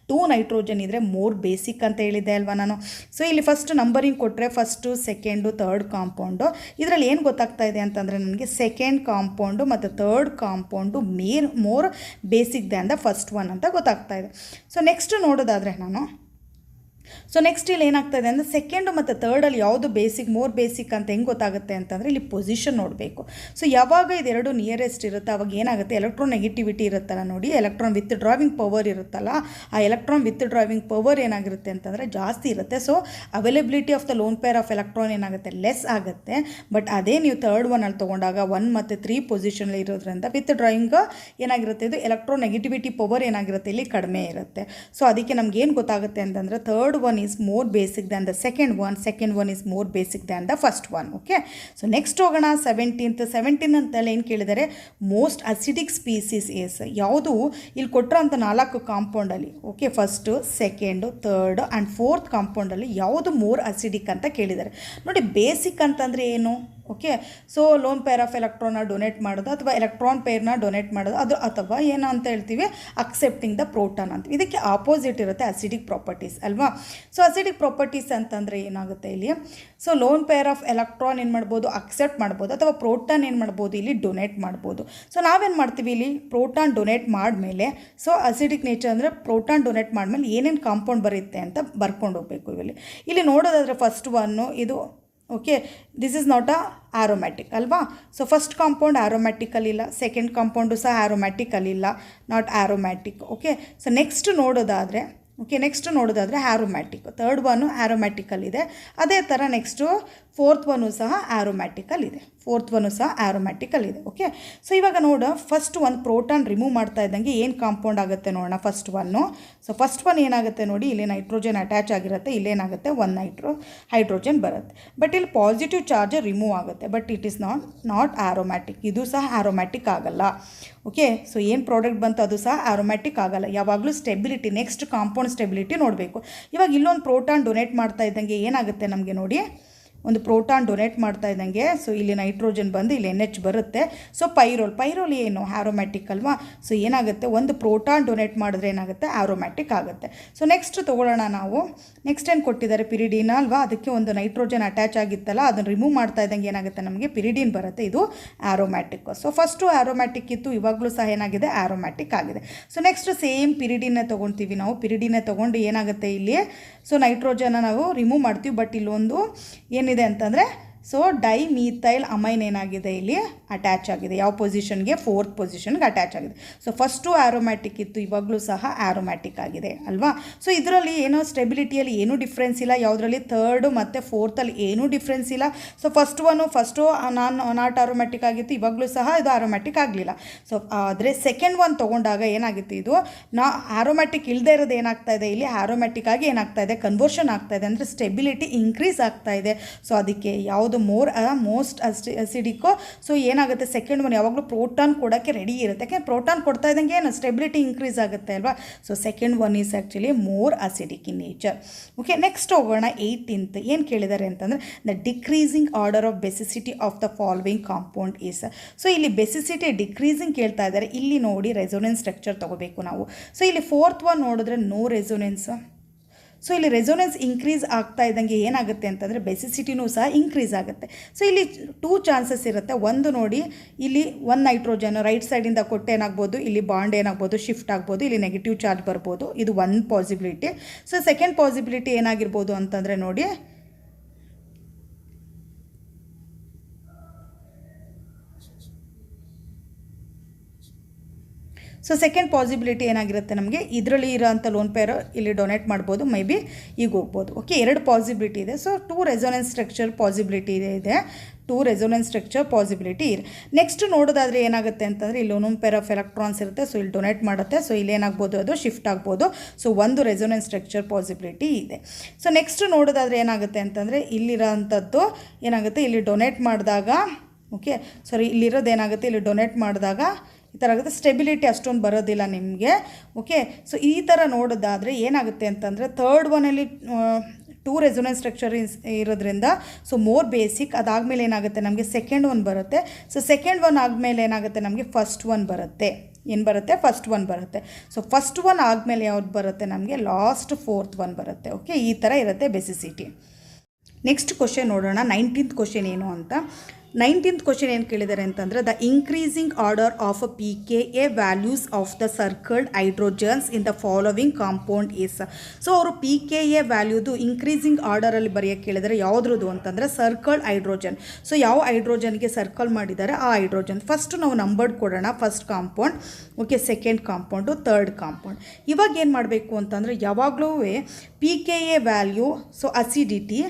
2 ನೈಟ್ರೋಜನ್ ಇದ್ದರೆ ಮೋರ್ ಬೇಸಿಕ್ ಅಂತ ಹೇಳಿದ್ದೆ ಅಲ್ವಾ ನಾನು. ಸೊ ಇಲ್ಲಿ ಫಸ್ಟ್ ನಂಬರಿಂಗ್ ಕೊಟ್ಟರೆ ಫಸ್ಟು, ಸೆಕೆಂಡು, ಥರ್ಡ್ ಕಾಂಪೌಂಡು. ಇದರಲ್ಲಿ ಏನು ಗೊತ್ತಾಗ್ತಾ ಇದೆ ಅಂತಂದರೆ ನನಗೆ ಸೆಕೆಂಡ್ ಕಾಂಪೌಂಡು ಮತ್ತು third compound more basic than the first one ಅಂತ ಗೊತ್ತಾಗ್ತಾ ಇದೆ. ಸೊ ನೆಕ್ಸ್ಟ್ ನೋಡೋದಾದರೆ ನಾನು, ಸೊ ನೆಕ್ಸ್ಟ್ ಇಲ್ಲಿ ಏನಾಗ್ತದೆ ಅಂದರೆ ಸೆಕೆಂಡು ಮತ್ತು ಥರ್ಡಲ್ಲಿ ಯಾವುದು ಮೋರ್ ಬೇಸಿಕ್ ಅಂತ ಹೆಂಗೆ ಗೊತ್ತಾಗುತ್ತೆ ಅಂತಂದರೆ ಇಲ್ಲಿ ಪೊಸಿಷನ್ ನೋಡಬೇಕು. ಸೊ ಯಾವಾಗ ಇದೆರಡು ನಿಯರೆಸ್ಟ್ ಇರುತ್ತೆ ಅವಾಗ ಏನಾಗುತ್ತೆ, ಎಲೆಕ್ಟ್ರಾನ್ ನೆಗೆಟಿವಿಟಿ ಇರುತ್ತಲ್ಲ ನೋಡಿ, ಎಲೆಕ್ಟ್ರಾನ್ ವಿತ್ ಡ್ರಾವಿಂಗ್ ಪವರ್ ಇರುತ್ತಲ್ಲ, ಆ ಎಲೆಕ್ಟ್ರಾನ್ ವಿತ್ ಡ್ರಾವಿಂಗ್ ಪವರ್ ಏನಾಗಿರುತ್ತೆ ಅಂತಂದರೆ ಜಾಸ್ತಿ ಇರುತ್ತೆ. So availability of the lone pair of electron ಏನಾಗುತ್ತೆ, ಲೆಸ್ ಆಗುತ್ತೆ. ಬಟ್ ಅದೇ ನೀವು ಥರ್ಡ್ ಒನ್ನಲ್ಲಿ ತೊಗೊಂಡಾಗ 1 ಮತ್ತು 3 ಪೊಸಿಷನಲ್ಲಿ ಇರೋದ್ರಿಂದ ವಿತ್ ಡ್ರಾಯಿಂಗ್ ಏನಾಗಿರುತ್ತೆ, ಇದು ಎಲೆಕ್ಟ್ರಾನ್ ನೆಗೆಟಿವಿಟಿ ಪವರ್ ಏನಾಗಿರುತ್ತೆ ಇಲ್ಲಿ ಕಡಿಮೆ ಇರುತ್ತೆ. ಸೊ ಅದಕ್ಕೆ ನಮ್ಗೆ ಏನು ಗೊತ್ತಾಗುತ್ತೆ ಅಂತಂದರೆ third one is more basic than the second one is more basic than the first one. Okay, so next ಹೋಗೋಣ 17 ಅಂತಲ್ಲಿ ಏನು ಕೇಳಿದರೆ ಮೋಸ್ಟ್ ಅಸಿಡಿಕ್ ಸ್ಪೀಸೀಸ್ ಏಸ್ ಯಾವುದು ಇಲ್ಲಿ ಕೊಟ್ಟಿರೋಂಥ 4 ಕಾಂಪೌಂಡಲ್ಲಿ. Okay, first, second, third and fourth ಕಾಂಪೌಂಡಲ್ಲಿ ಯಾವುದು ಮೋರ್ ಅಸಿಡಿಕ್ ಅಂತ ಕೇಳಿದ್ದಾರೆ ನೋಡಿ. ಬೇಸಿಕ್ ಅಂತಂದರೆ ಏನು, okay, so lone pair of ಎಲೆಕ್ಟ್ರಾನ್ನ ಡೊನೇಟ್ ಮಾಡೋದು ಅಥವಾ ಎಲೆಕ್ಟ್ರಾನ್ ಪೇರ್ನ ಡೊನೇಟ್ ಮಾಡೋದು, ಅದು ಅಥವಾ ಏನು ಅಂತ ಹೇಳ್ತೀವಿ, ಅಕ್ಸೆಪ್ಟಿಂಗ್ ದ ಪ್ರೋಟಾನ್ ಅಂತ. ಇದಕ್ಕೆ ಆಪೋಸಿಟ್ ಇರುತ್ತೆ ಅಸಿಡಿಕ್ ಪ್ರಾಪರ್ಟೀಸ್ ಅಲ್ವಾ. ಸೊ ಅಸಿಡಿಕ್ ಪ್ರಾಪರ್ಟೀಸ್ ಅಂತಂದರೆ ಏನಾಗುತ್ತೆ ಇಲ್ಲಿ, so lone pair of electron ಏನು ಮಾಡ್ಬೋದು, ಅಕ್ಸೆಪ್ಟ್ ಮಾಡ್ಬೋದು, ಅಥವಾ ಪ್ರೋಟಾನ್ ಏನು ಮಾಡ್ಬೋದು ಇಲ್ಲಿ ಡೊನೇಟ್ ಮಾಡ್ಬೋದು. ಸೊ ನಾವೇನು ಮಾಡ್ತೀವಿ ಇಲ್ಲಿ, ಪ್ರೋಟಾನ್ ಡೊನೇಟ್ ಮಾಡಿದ್ಮೇಲೆ, ಸೊ ಅಸಿಡಿಕ್ ನೇಚರ್ ಅಂದರೆ ಪ್ರೋಟಾನ್ ಡೊನೇಟ್ ಮಾಡಿದ್ಮೇಲೆ ಏನೇನು ಕಾಂಪೌಂಡ್ ಬರುತ್ತೆ ಅಂತ ಬರ್ಕೊಂಡು ಹೋಗಬೇಕು. ಇಲ್ಲಿ ನೋಡೋದಾದರೆ ಫಸ್ಟ್ ಒನ್ನು ಇದು, okay, this is not a aromatic ಅಲ್ವಾ. ಸೊ ಫಸ್ಟ್ ಕಾಂಪೌಂಡ್ ಆರೋಮ್ಯಾಟಿಕಲ್ಲಿಲ್ಲ, ಸೆಕೆಂಡ್ ಕಾಂಪೌಂಡು ಸಹ ಆರೋಮ್ಯಾಟಿಕಲ್ಲಿಲ್ಲ, not aromatic. Okay, so next ನೋಡೋದಾದರೆ ಆರೋಮ್ಯಾಟಿಕ್, ಥರ್ಡ್ ಒನ್ನು ಆರೋಮ್ಯಾಟಿಕಲ್ಲಿದೆ. ಅದೇ ಥರ ನೆಕ್ಸ್ಟು ಫೋರ್ತ್ ಒನ್ನು ಸಹ ಆರೋಮ್ಯಾಟಿಕಲ್ಲಿದೆ. ಓಕೆ, ಸೊ ಇವಾಗ ಫಸ್ಟ್ ಒಂದು ಪ್ರೋಟಾನ್ ರಿಮೂವ್ ಮಾಡ್ತಾ ಇದ್ದಂಗೆ ಏನು ಕಾಂಪೌಂಡ್ ಆಗುತ್ತೆ ನೋಡೋಣ. ಫಸ್ಟ್ ಒನ್ ಏನಾಗುತ್ತೆ ನೋಡಿ, ಇಲ್ಲಿ ನೈಟ್ರೋಜನ್ ಅಟ್ಯಾಚ್ ಆಗಿರುತ್ತೆ, ಇಲ್ಲೇನಾಗುತ್ತೆ 1 ಹೈಡ್ರೋಜನ್ ಬರುತ್ತೆ. ಬಟ್ ಇಲ್ಲಿ ಪಾಸಿಟಿವ್ ಚಾರ್ಜ್ ರಿಮೂವ್ ಆಗುತ್ತೆ, but it is not aromatic. ಇದು ಸಹ ಆರೋಮ್ಯಾಟಿಕ್ ಆಗಲ್ಲ. ಓಕೆ, ಸೊ ಏನು ಪ್ರಾಡಕ್ಟ್ ಬಂತು ಅದು ಸಹ ಆರೋಮ್ಯಾಟಿಕ್ ಆಗಲ್ಲ. ಯಾವಾಗಲೂ ಸ್ಟೆಬಿಲಿಟಿ, ನೆಕ್ಸ್ಟ್ ಕಾಂಪೌಂಡ್ ಸ್ಟೆಬಿಲಿಟಿ ನೋಡಬೇಕು. ಇವಾಗ ಇಲ್ಲೊಂದು ಪ್ರೋಟಾನ್ ಡೊನೇಟ್ ಮಾಡ್ತಾ ಇದ್ದಂಗೆ ಏನಾಗುತ್ತೆ ನಮಗೆ ನೋಡಿ, ಒಂದು ಪ್ರೋಟಾನ್ ಡೊನೇಟ್ ಮಾಡ್ತಾ ಇದ್ದಂಗೆ, ಸೊ ಇಲ್ಲಿ ನೈಟ್ರೋಜನ್ ಬಂದು ಇಲ್ಲಿ NH ಬರುತ್ತೆ. ಸೊ ಪೈರೋಲ್ ಏನು ಆರೋಮ್ಯಾಟಿಕ್ ಅಲ್ವಾ. ಸೊ ಏನಾಗುತ್ತೆ, ಒಂದು ಪ್ರೋಟಾನ್ ಡೊನೇಟ್ ಮಾಡಿದ್ರೆ ಏನಾಗುತ್ತೆ, ಆರೋಮ್ಯಾಟಿಕ್ ಆಗುತ್ತೆ. ಸೊ ನೆಕ್ಸ್ಟ್ ತೊಗೊಳ್ಳೋಣ ನಾವು. ನೆಕ್ಸ್ಟ್ ಏನು ಕೊಟ್ಟಿದ್ದಾರೆ, ಪಿರಿಡಿನ್ ಅಲ್ವಾ. ಅದಕ್ಕೆ ಒಂದು ನೈಟ್ರೋಜನ್ ಅಟ್ಯಾಚ್ ಆಗಿತ್ತಲ್ಲ, ಅದನ್ನು ರಿಮೂವ್ ಮಾಡ್ತಾ ಇದ್ದಂಗೆ ಏನಾಗುತ್ತೆ ನಮಗೆ ಪಿರಿಡಿನ್ ಬರುತ್ತೆ, ಇದು ಆರೋಮ್ಯಾಟಿಕ್. ಸೊ ಫಸ್ಟು ಆರೋಮ್ಯಾಟಿಕ್ ಇತ್ತು, ಇವಾಗಲೂ ಸಹ ಏನಾಗಿದೆ, ಆರೋಮ್ಯಾಟಿಕ್ ಆಗಿದೆ. ಸೊ ನೆಕ್ಸ್ಟ್ ಸೇಮ್ ಪಿರಿಡಿನ್ನೇ ತೊಗೊಳ್ತೀವಿ ನಾವು. ಪಿರಿಡಿನ್ನೇ ತೊಗೊಂಡು ಏನಾಗುತ್ತೆ ಇಲ್ಲಿ, ಸೊ ನೈಟ್ರೋಜನ್ನ ನಾವು ರಿಮೂವ್ ಮಾಡ್ತೀವಿ. ಬಟ್ ಇಲ್ಲೊಂದು ಏನಿದೆ ಅಂತಂದರೆ, ಸೊ ಡೈಮೀಥೈಲ್ ಅಮೈನ್ ಏನಾಗಿದೆ ಇಲ್ಲಿ ಅಟ್ಯಾಚ್ ಆಗಿದೆ. ಯಾವ ಪೊಸಿಷನ್ಗೆ, ಫೋರ್ತ್ ಪೊಸಿಷನ್ಗೆ ಅಟ್ಯಾಚ್ ಆಗಿದೆ. ಸೊ ಫಸ್ಟು ಆರೋಮ್ಯಾಟಿಕ್ ಇತ್ತು, ಇವಾಗಲೂ ಸಹ ಆರೋಮ್ಯಾಟಿಕ್ ಆಗಿದೆ ಅಲ್ವಾ. ಸೊ ಇದರಲ್ಲಿ ಏನೋ ಸ್ಟೆಬಿಲಿಟಿಯಲ್ಲಿ ಏನೂ ಡಿಫ್ರೆನ್ಸ್ ಇಲ್ಲ, ಯಾವುದರಲ್ಲಿ ಥರ್ಡು ಮತ್ತು ಫೋರ್ತಲ್ಲಿ ಏನೂ ಡಿಫ್ರೆನ್ಸ್ ಇಲ್ಲ. ಸೊ ಫಸ್ಟು ನಾಟ್ ಆರೋಮ್ಯಾಟಿಕ್ ಆಗಿತ್ತು, ಇವಾಗಲೂ ಸಹ ಇದು ಆರೋಮ್ಯಾಟಿಕ್ ಆಗಲಿಲ್ಲ. ಸೊ ಆದರೆ ಸೆಕೆಂಡ್ ಒನ್ ತೊಗೊಂಡಾಗ ಏನಾಗಿತ್ತು, ಇದು ಆರೋಮ್ಯಾಟಿಕ್ ಇಲ್ಲದೆ ಇರೋದು ಏನಾಗ್ತಾ ಇದೆ ಇಲ್ಲಿ, ಆರೋಮ್ಯಾಟಿಕ್ ಆಗಿ ಏನಾಗ್ತಾ ಇದೆ, ಕನ್ವರ್ಷನ್ ಆಗ್ತಾ ಇದೆ, ಅಂದರೆ ಸ್ಟೆಬಿಲಿಟಿ ಇನ್ಕ್ರೀಸ್ ಆಗ್ತಾ ಇದೆ. ಸೊ ಅದಕ್ಕೆ ಯಾವುದು ಮೋಸ್ಟ್ ಅಸಿಡಿಕ್ಕೋ, ಸೊ ಏನಾಗುತ್ತೆ ಸೆಕೆಂಡ್ ಒನ್ ಯಾವಾಗಲೂ ಪ್ರೋಟಾನ್ ಕೊಡೋಕ್ಕೆ ರೆಡಿ ಇರುತ್ತೆ. ಯಾಕೆ ಪ್ರೋಟಾನ್ ಕೊಡ್ತಾ ಇದ್ದಂಗೆ ಏನು ಸ್ಟೆಬಿಲಿಟಿ ಇನ್ಕ್ರೀಸ್ ಆಗುತ್ತೆ ಅಲ್ವಾ. So second one is actually more acidic in nature. Okay, next ಹೋಗೋಣ 18th. ಏನು ಕೇಳಿದ್ದಾರೆ ಅಂತಂದರೆ the decreasing order of basicity of the following compound is. So ಇಲ್ಲಿ ಬೆಸಿಸಿಟಿ ಡಿಕ್ರೀಸಿಂಗ್ ಕೇಳ್ತಾ ಇದ್ದಾರೆ. ಇಲ್ಲಿ ನೋಡಿ ರೆಸೊನೆನ್ಸ್ ಸ್ಟ್ರಕ್ಚರ್ ತೊಗೋಬೇಕು ನಾವು. ಸೊ ಇಲ್ಲಿ ಫೋರ್ತ್ ಒನ್ ನೋಡಿದ್ರೆ ನೋ ರೆಸೊನೆನ್ಸ್. ಸೊ ಇಲ್ಲಿ ರೆಸೊನೆನ್ಸ್ ಇನ್ಕ್ರೀಸ್ ಆಗ್ತಾ ಇದ್ದಂಗೆ ಏನಾಗುತ್ತೆ ಅಂತಂದರೆ ಬೆಸಿಸಿಟಿನೂ ಸಹ ಇನ್ಕ್ರೀಸ್ ಆಗುತ್ತೆ. ಸೊ ಇಲ್ಲಿ 2 ಚಾನ್ಸಸ್ ಇರುತ್ತೆ. ಒಂದು ನೋಡಿ, ಇಲ್ಲಿ 1 ನೈಟ್ರೋಜನ್ ರೈಟ್ ಸೈಡಿಂದ ಕೊಟ್ಟು ಏನಾಗ್ಬೋದು, ಇಲ್ಲಿ ಬಾಂಡ್ ಏನಾಗ್ಬೋದು, ಶಿಫ್ಟ್ ಆಗ್ಬೋದು, ಇಲ್ಲಿ ನೆಗೆಟಿವ್ ಚಾರ್ಜ್ ಬರ್ಬೋದು. ಇದು ಒಂದು ಪಾಸಿಬಿಲಿಟಿ. ಸೊ ಸೆಕೆಂಡ್ ಪಾಸಿಬಿಲಿಟಿ ಏನಾಗಿರ್ಬೋದು ಅಂತಂದರೆ ನೋಡಿ, ಸೊ ಸೆಕೆಂಡ್ ಪಾಸಿಬಿಲಿಟಿ ಏನಾಗಿರುತ್ತೆ ನಮಗೆ, ಇದರಲ್ಲಿ ಇರೋಂಥ ಲೋನ್ ಪೇರ್ ಇಲ್ಲಿ ಡೊನೇಟ್ ಮಾಡ್ಬೋದು, ಮೇ ಬಿ ಈಗ ಹೋಗ್ಬೋದು. ಓಕೆ, 2 ಪಾಸಿಬಿಲಿಟಿ ಇದೆ. ಸೊ 2 ರೆಸೊನೆನ್ಸ್ ಸ್ಟ್ರಕ್ಚರ್ ಪಾಸಿಬಿಲಿಟಿ ಇದೆ. 2 ರೆಸೊನೆನ್ಸ್ ಸ್ಟ್ರಕ್ಚರ್ ಪಾಸಿಬಿಲಿಟಿ ಇದೆ. ನೆಕ್ಸ್ಟ್ ನೋಡೋದಾದರೆ ಏನಾಗುತ್ತೆ ಅಂತಂದರೆ ಇಲ್ಲಿ ಲೋನ್ ಪೇರ್ ಆಫ್ ಎಲೆಕ್ಟ್ರಾನ್ಸ್ ಇರುತ್ತೆ. ಸೊ ಇಲ್ಲಿ ಡೊನೇಟ್ ಮಾಡುತ್ತೆ. ಸೊ ಇಲ್ಲಿ ಏನಾಗ್ಬೋದು, ಅದು ಶಿಫ್ಟ್ ಆಗ್ಬೋದು. ಸೊ ಒಂದು ರೆಸೊನೆನ್ಸ್ ಸ್ಟ್ರಕ್ಚರ್ ಪಾಸಿಬಿಲಿಟಿ ಇದೆ. ಸೊ ನೆಕ್ಸ್ಟ್ ನೋಡೋದಾದರೆ ಏನಾಗುತ್ತೆ ಅಂತಂದರೆ ಇಲ್ಲಿರೋಂಥದ್ದು ಏನಾಗುತ್ತೆ, ಇಲ್ಲಿ ಡೊನೇಟ್ ಮಾಡಿದಾಗ, ಓಕೆ, ಸಾರಿ ಇಲ್ಲಿರೋದು ಏನಾಗುತ್ತೆ, ಇಲ್ಲಿ ಡೊನೇಟ್ ಮಾಡಿದಾಗ ಈ ಥರ ಆಗುತ್ತೆ. ಸ್ಟೆಬಿಲಿಟಿ ಅಷ್ಟೊಂದು ಬರೋದಿಲ್ಲ ನಿಮಗೆ. ಓಕೆ, ಸೊ ಈ ಥರ ನೋಡೋದಾದರೆ ಏನಾಗುತ್ತೆ ಅಂತಂದರೆ ಥರ್ಡ್ ಒನಲ್ಲಿ 2 ರೆಸೊನೆನ್ಸ್ ಸ್ಟ್ರಕ್ಚರ್ ಇರೋದ್ರಿಂದ ಸೊ ಮೋರ್ ಬೇಸಿಕ್. ಅದಾದಮೇಲೆ ಏನಾಗುತ್ತೆ ನಮಗೆ ಸೆಕೆಂಡ್ ಒನ್ ಬರುತ್ತೆ. ಸೊ ಸೆಕೆಂಡ್ ಒನ್ ಆದಮೇಲೆ ಏನಾಗುತ್ತೆ ನಮಗೆ ಫಸ್ಟ್ ಒನ್ ಬರುತ್ತೆ. ಏನು ಬರುತ್ತೆ? ಫಸ್ಟ್ ಒನ್ ಬರುತ್ತೆ. ಸೊ ಫಸ್ಟ್ ಒನ್ ಆದಮೇಲೆ ಯಾವ್ದು ಬರುತ್ತೆ ನಮಗೆ? ಲಾಸ್ಟ್ ಫೋರ್ತ್ ಒನ್ ಬರುತ್ತೆ. ಓಕೆ, ಈ ಥರ ಇರುತ್ತೆ ಬೇಸಿಸಿಟಿ. ನೆಕ್ಸ್ಟ್ ಕ್ವಶನ್ ನೋಡೋಣ. 19th ಕ್ವಶನ್ ಏನು ಅಂತ. 19th ಕ್ವಶನ್ ಏನು ಕೇಳಿದ್ದಾರೆ ಅಂತಂದರೆ the increasing order of a pKa values of the circled hydrogens in the following compound is. So ಅವರು pKa ವ್ಯಾಲ್ಯೂದು ಇನ್ಕ್ರೀಸಿಂಗ್ ಆರ್ಡರಲ್ಲಿ ಬರೆಯೋಕ್ಕೆ ಕೇಳಿದರೆ ಯಾವುದ್ರದ್ದು ಅಂತಂದರೆ ಸರ್ಕಲ್ಡ್ ಹೈಡ್ರೋಜನ್. ಸೊ ಯಾವ ಹೈಡ್ರೋಜನ್ಗೆ ಸರ್ಕಲ್ ಮಾಡಿದ್ದಾರೆ ಆ ಹೈಡ್ರೋಜನ್. ಫಸ್ಟ್ ನಾವು ನಂಬರ್ಡ್ ಕೊಡೋಣ. First compound, okay, second compound, third compound. ಇವಾಗ ಏನು ಮಾಡಬೇಕು ಅಂತಂದರೆ ಯಾವಾಗಲೂ pKa value so acidity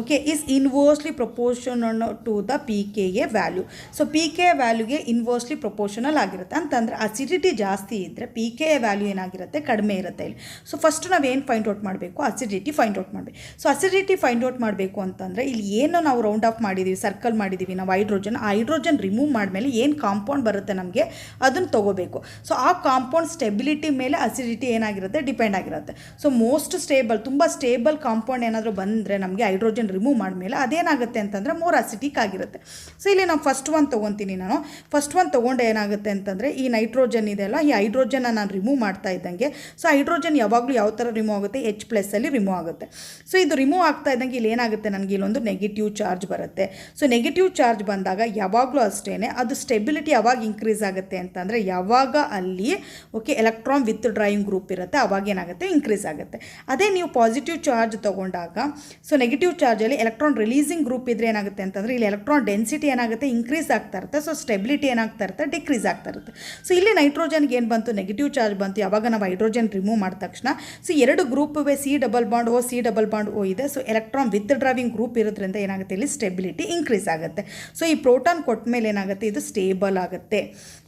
okay is inversely proportional to the pKa value. So pKa ವ್ಯಾಲ್ಯೂಗೆ ಇನ್ವರ್ಸ್ಲಿ ಪ್ರಪೋರ್ಷನಲ್ ಆಗಿರುತ್ತೆ. ಅಂತಂದರೆ ಅಸಿಡಿಟಿ ಜಾಸ್ತಿ ಇದ್ದರೆ pKa ವ್ಯಾಲ್ಯೂ ಏನಾಗಿರುತ್ತೆ? ಕಡಿಮೆ ಇರುತ್ತೆ ಇಲ್ಲಿ. ಸೊ ಫಸ್ಟ್ ನಾವೇನು ಫೈಂಡ್ ಔಟ್ ಮಾಡಬೇಕು? ಅಸಿಡಿಟಿ ಫೈಂಡ್ ಔಟ್ ಮಾಡಬೇಕು. ಸೊ ಅಸಿಡಿಟಿ ಫೈಂಡ್ ಔಟ್ ಮಾಡಬೇಕು ಅಂತಂದರೆ ಇಲ್ಲಿ ಏನು ನಾವು ರೌಂಡ್ ಆಫ್ ಮಾಡಿದ್ದೀವಿ, ಸರ್ಕಲ್ ಮಾಡಿದ್ದೀವಿ ನಾವು ಹೈಡ್ರೋಜನ್. ಆ ಹೈಡ್ರೋಜನ್ ರಿಮೂವ್ ಮಾಡಿದ್ಮೇಲೆ ಏನು ಕಾಂಪೌಂಡ್ ಬರುತ್ತೆ ನಮಗೆ ಅದನ್ನು ತೊಗೋಬೇಕು. ಸೊ ಆ ಕಾಂಪೌಂಡ್ ಸ್ಟೆಬಿಲಿಟಿ ಮೇಲೆ ಅಸಿಡಿಟಿ ಏನಾಗಿರುತ್ತೆ? ಡಿಪೆಂಡ್ ಆಗಿರುತ್ತೆ. ಸೊ ಮೋಸ್ಟ್ ಸ್ಟೇಬಲ್, ತುಂಬ ಸ್ಟೇಬಲ್ ಕಾಂಪೌಂಡ್ ಏನಾದರೂ ಬಂದರೆ ನಮಗೆ ಹೈಡ್ರೋಜನ್ ರಿಮೂವ್ ಮಾಡಿದ್ಮೇಲೆ ಅದೇನಾಗುತ್ತೆ ಅಂತಂದರೆ ಮೋರ್ ಅಸಿಟಿಕ್ ಆಗಿರುತ್ತೆ. ಸೊ ಇಲ್ಲಿ ನಾವು ಫಸ್ಟ್ ಒನ್ ತೊಗೊತೀನಿ. ನಾನು ಫಸ್ಟ್ ಒನ್ ತೊಗೊಂಡು ಏನಾಗುತ್ತೆ ಅಂತಂದರೆ ಈ ನೈಟ್ರೋಜನ್ ಇದೆಯಲ್ಲ, ಈ ಹೈಡ್ರೋಜನ್ನ ನಾನು ರಿಮೂವ್ ಮಾಡ್ತಾ ಇದ್ದಂಗೆ ಸೊ ಹೈಡ್ರೋಜನ್ ಯಾವಾಗಲೂ ಯಾವ ಥರ ರಿಮೂವ್ ಆಗುತ್ತೆ? H+ ರಿಮೂವ್ ಆಗುತ್ತೆ. ಸೊ ಇದು ರಿಮೂವ್ ಆಗ್ತಾ ಇದ್ದಂಗೆ ಇಲ್ಲಿ ಏನಾಗುತ್ತೆ ನನಗೆ ಇಲ್ಲೊಂದು ನೆಗೆಟಿವ್ ಚಾರ್ಜ್ ಬರುತ್ತೆ. ಸೊ ನೆಗೆಟಿವ್ ಚಾರ್ಜ್ ಬಂದಾಗ ಯಾವಾಗಲೂ ಅಷ್ಟೇ ಅದು ಸ್ಟೆಬಿಲಿಟಿ ಯಾವಾಗ ಇನ್ಕ್ರೀಸ್ ಆಗುತ್ತೆ ಅಂತಂದರೆ ಯಾವಾಗ ಅಲ್ಲಿ okay electron withdrawing group ಇರುತ್ತೆ ಅವಾಗ ಏನಾಗುತ್ತೆ? ಇನ್ಕ್ರೀಸ್ ಆಗುತ್ತೆ. ಅದೇ ನೀವು ಪಾಸಿಟಿವ್ ಚಾರ್ಜ್ ತೊಗೊಂಡಾಗ ಸೊ ನೆಗೆಟಿವ್ ಚಾರ್ಜಲ್ಲಿ ಎಲೆಕ್ಟ್ರಾನ್ ರಿಲೀಸಿಂಗ್ ಗ್ರೂಪ್ ಇದ್ದರೆ ಏನಾಗುತ್ತೆ ಅಂತಂದರೆ ಇಲ್ಲಿ ಎಲೆಕ್ಟ್ರಾನ್ ಡೆನ್ಸಿಟಿ ಏನಾಗುತ್ತೆ? ಇನ್ಕ್ರೀಸ್ ಆಗ್ತಾ ಇರುತ್ತೆ. ಸೊ ಸ್ಟೆಬಿಲಿಟಿ ಏನಾಗ್ತಾ ಇರುತ್ತೆ? ಡಿಕ್ರೀಸ್ ಆಗ್ತಾ ಇರುತ್ತೆ. ಸೊ ಇಲ್ಲಿ ನೈಟ್ರೋಜನ್ಗೆ ಏನು ಬಂತು? ನೆಗೆಟಿವ್ ಚಾರ್ಜ್ ಬಂತು. ಯಾವಾಗ ನಾವು ಹೈಡ್ರೋಜನ್ ರಿಮೂವ್ ಮಾಡಿದ ತಕ್ಷಣ ಸೊ 2 ಗ್ರೂಪ್ ಇವೆ, C+O ಇದೆ. So electron with driving group ಇರೋದ್ರಿಂದ ಏನಾಗುತ್ತೆ? ಇಲ್ಲಿ ಸ್ಟೆಬಿಲಿಟಿ ಇನ್ಕ್ರೀಸ್ ಆಗುತ್ತೆ. ಸೊ ಈ ಪ್ರೋಟಾನ್ ಕೊಟ್ಟ ಮೇಲೆ ಏನಾಗುತ್ತೆ? ಇದು ಸ್ಟೇಬಲ್ ಆಗುತ್ತೆ.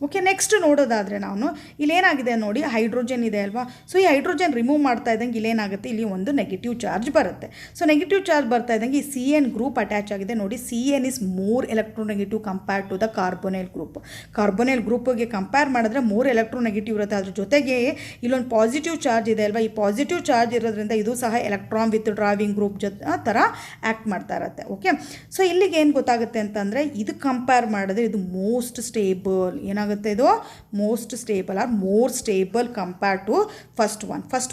ಓಕೆ, ನೆಕ್ಸ್ಟ್ ನೋಡೋದಾದರೆ ನಾನು ಇಲ್ಲೇನಾಗಿದೆ ನೋಡಿ, ಹೈಡ್ರೋಜನ್ ಇದೆ ಅಲ್ವಾ. ಸೊ ಈ ಹೈಡ್ರೋಜನ್ ರಿಮೂವ್ ಮಾಡ್ತಾ ಇದ್ದಂಗೆ ಇಲ್ಲೇನಾಗುತ್ತೆ? ಇಲ್ಲಿ ಒಂದು ನೆಗೆಟಿವ್ ಚಾರ್ಜ್ ಬರುತ್ತೆ. ಸೊ ನೆಗೆಟಿವ್ ಚಾರ್ಜ್ ಬರ್ತಾ ಇದ್ದಂಗೆ ಈ CN ಗ್ರೂಪ್ ಅಟ್ಯಾಚ್ ಆಗಿದೆ ನೋಡಿ. CN is more electronegative compare to the carbonyl group. Carbonyl ಗ್ರೂಪ್ಗೆ ಕಂಪೇರ್ ಮಾಡಿದ್ರೆ ಮೋರ್ ಎಲೆಕ್ಟ್ರೋನೆಗೆಟಿವ್ ಇರುತ್ತೆ. ಅದ್ರ ಜೊತೆಗೆ ಇಲ್ಲೊಂದು ಪಾಸಿಟಿವ್ ಚಾರ್ಜ್ ಇದೆ ಅಲ್ವಾ. ಈ ಪಾಸಿಟಿವ್ ಚಾರ್ಜ್ ಇರೋದ್ರಿಂದ ಇದು ಸಹ ಎಲೆಕ್ಟ್ರಾನ್ ವಿತ್ ಡ್ರಾವಿಂಗ್ ಗ್ರೂಪ್ ಥರ ಆ್ಯಕ್ಟ್ ಮಾಡ್ತಾ ಇರುತ್ತೆ. ಓಕೆ, ಸೊ ಇಲ್ಲಿಗೆ ಏನು ಗೊತ್ತಾಗುತ್ತೆ ಅಂತಂದರೆ ಇದು ಕಂಪೇರ್ ಮಾಡಿದ್ರೆ ಇದು ಮೋಸ್ಟ್ ಸ್ಟೇಬಲ್. ಏನಾಗುತ್ತೆ? ಇದು most stable or more stable compare to first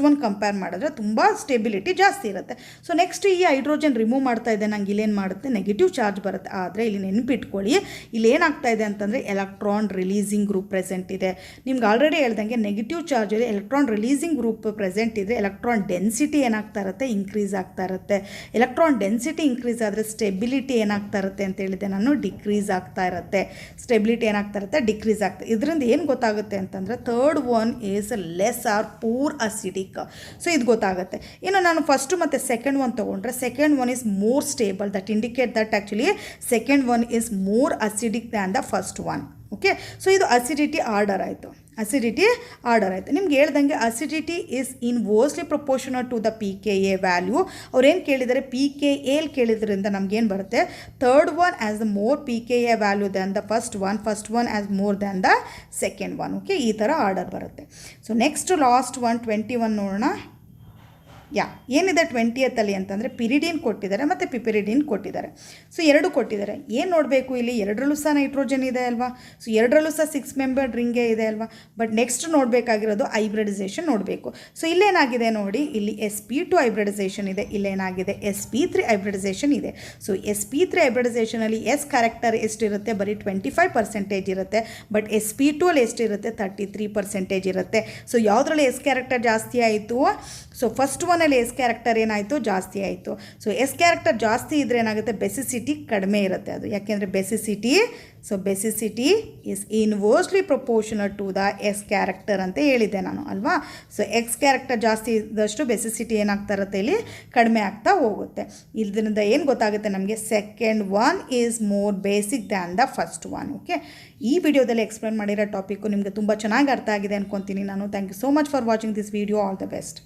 one compare ಮಾಡಿದ್ರೆ ತುಂಬ ಸ್ಟೆಬಿಲಿಟಿ ಜಾಸ್ತಿ ಇರುತ್ತೆ. ಸೊ ನೆಕ್ಸ್ಟ್ ಈ ಹೈಡ್ರೋಜನ್ ರಿಮೂವ್ ಮಾಡ್ತಾ ಇದೆ, ನಂಗೆ ಇಲ್ಲೇನು ಮಾಡುತ್ತೆ? ನೆಗೆಟಿವ್ ಚಾರ್ಜ್ ಬರುತ್ತೆ. ಆದರೆ ಇಲ್ಲಿ ನೆನಪಿಟ್ಕೊಳ್ಳಿ, ಇಲ್ಲಿ ಏನಾಗ್ತಾ ಇದೆ ಅಂತಂದರೆ ಎಲೆಕ್ಟ್ರಾನ್ ರಿಲೀಸಿಂಗ್ ಗ್ರೂಪ್ ಪ್ರೆಸೆಂಟ್ ಇದೆ. ನಿಮ್ಗೆ ಆಲ್ರೆಡಿ ಹೇಳ್ದಂಗೆ ನೆಗೆಟಿವ್ ಚಾರ್ಜಲ್ಲಿ ಎಲೆಕ್ಟ್ರಾನ್ ರಿಲೀಸಿಂಗ್ ಗ್ರೂಪ್ ಪ್ರೆಸೆಂಟ್ ಇದ್ದರೆ ಎಲೆಕ್ಟ್ರಾನ್ ಡೆನ್ಸಿಟಿ ಏನಾಗ್ತಾ ಇರುತ್ತೆ? ಇನ್ಕ್ರೀಸ್ ಆಗ್ತಾ ಇರುತ್ತೆ. ಎಲೆಕ್ಟ್ರಾನ್ ಡೆನ್ಸಿಟಿ ಇನ್ಕ್ರೀಸ್ ಆದರೆ ಸ್ಟೆಬಿಲಿಟಿ ಏನಾಗ್ತಾ ಇರುತ್ತೆ ಅಂತ ಹೇಳಿದೆ ನಾನು? ಡಿಕ್ರೀಸ್ ಆಗ್ತಾ ಇರುತ್ತೆ. ಸ್ಟೆಬಿಲಿಟಿ ಏನಾಗ್ತಾ ಇರುತ್ತೆ? ಡಿಕ್ರೀಸ್ ಆಗ್ತಾ. ಇದರಿಂದ ಏನು ಗೊತ್ತಾಗುತ್ತೆ ಅಂತಂದರೆ third one is less or poor acidic. So ಇದು ಗೊತ್ತಾಗುತ್ತೆ. ಇನ್ನು ನಾನು ಫಸ್ಟ್ ಮತ್ತು ಸೆಕೆಂಡ್ ಒನ್ ತೊಗೊಂಡ್ರೆ second one is more stable, that indicate that actually second one is more acidic than the first one. Okay, so ಇದು acidity order ಆಯಿತು. ನಿಮ್ಗೆ ಹೇಳ್ದಂಗೆ acidity is inversely proportional to the pKa value. ಅವ್ರೇನು ಕೇಳಿದ್ದಾರೆ? pKa ಕೇಳಿದ್ರಿಂದ ನಮಗೇನು ಬರುತ್ತೆ? Third one as the more pKa value than the first one as more than the second one. Okay, ಈ ಥರ ಆರ್ಡರ್ ಬರುತ್ತೆ. ಸೊ ನೆಕ್ಸ್ಟ್ ಲಾಸ್ಟ್ ಒನ್ 21 ನೋಡೋಣ. ಏನಿದೆ 20th ಅಂತಂದರೆ ಪಿರಿಡಿನ್ ಕೊಟ್ಟಿದ್ದಾರೆ ಮತ್ತು ಪಿಪಿರಿಡಿನ್ ಕೊಟ್ಟಿದ್ದಾರೆ. ಸೊ 2 ಕೊಟ್ಟಿದ್ದಾರೆ. ಏನು ನೋಡಬೇಕು ಇಲ್ಲಿ? 2ರಲ್ಲೂ ಸಹ ನೈಟ್ರೋಜನ್ ಇದೆ ಅಲ್ವಾ. ಸೊ 2ರಲ್ಲೂ ಸಹ 6 ಮೆಂಬರ್ಡ್ ರಿಂಗೇ ಇದೆ ಅಲ್ವಾ. ಬಟ್ ನೆಕ್ಸ್ಟ್ ನೋಡಬೇಕಾಗಿರೋದು ಹೈಬ್ರಿಡೈಸೇಷನ್ ನೋಡಬೇಕು. ಸೊ ಇಲ್ಲೇನಾಗಿದೆ ನೋಡಿ, ಇಲ್ಲಿ sp2 ಹೈಬ್ರಿಡೈಸೇಷನ್ ಇದೆ, ಇಲ್ಲೇನಾಗಿದೆ sp3 ಹೈಬ್ರಿಡೈಸೇಷನ್ ಇದೆ. ಸೊ sp3 ಹೈಬ್ರಿಡೈಸೇಷನಲ್ಲಿ S ಕ್ಯಾರೆಕ್ಟರ್ ಎಷ್ಟಿರುತ್ತೆ? ಬರೀ 25% ಇರುತ್ತೆ. ಬಟ್ sp2 ಅಲ್ಲಿ ಎಷ್ಟಿರುತ್ತೆ? 33% ಇರುತ್ತೆ. ಸೊ ಯಾವುದ್ರಲ್ಲಿ S ಕ್ಯಾರೆಕ್ಟರ್ ಜಾಸ್ತಿ ಆಯಿತು? ಸೊ ಫಸ್ಟ್ ಒನ್ನಲ್ಲಿ S ಕ್ಯಾರೆಕ್ಟರ್ ಏನಾಯಿತು? ಜಾಸ್ತಿ ಆಯಿತು. ಸೊ S ಕ್ಯಾರೆಕ್ಟರ್ ಜಾಸ್ತಿ ಇದ್ದರೆ ಏನಾಗುತ್ತೆ? ಬೆಸಿಸಿಟಿ ಕಡಿಮೆ ಇರುತ್ತೆ ಅದು. ಯಾಕೆಂದರೆ basicity is inversely proportional to the S character ಅಂತ ಹೇಳಿದ್ದೆ ನಾನು ಅಲ್ವಾ. ಸೊ X ಕ್ಯಾರೆಕ್ಟರ್ ಜಾಸ್ತಿ ಇದ್ದಷ್ಟು ಬೆಸಿಸಿಟಿ ಏನಾಗ್ತಾ ಇರುತ್ತೆ? ಇಲ್ಲಿ ಕಡಿಮೆ ಆಗ್ತಾ ಹೋಗುತ್ತೆ. ಇದರಿಂದ ಏನು ಗೊತ್ತಾಗುತ್ತೆ ನಮಗೆ? Second one is more basic than the first one. Okay, ಈ ವಿಡಿಯೋದಲ್ಲಿ ಎಕ್ಸ್ಪ್ಲೇನ್ ಮಾಡಿರೋ ಟಾಪಿಕ್ಕು ನಿಮಗೆ ತುಂಬ ಚೆನ್ನಾಗಿ ಅರ್ಥ ಆಗಿದೆ ಅನ್ಕೊತೀನಿ ನಾನು. Thank you so much for watching this video. All the best.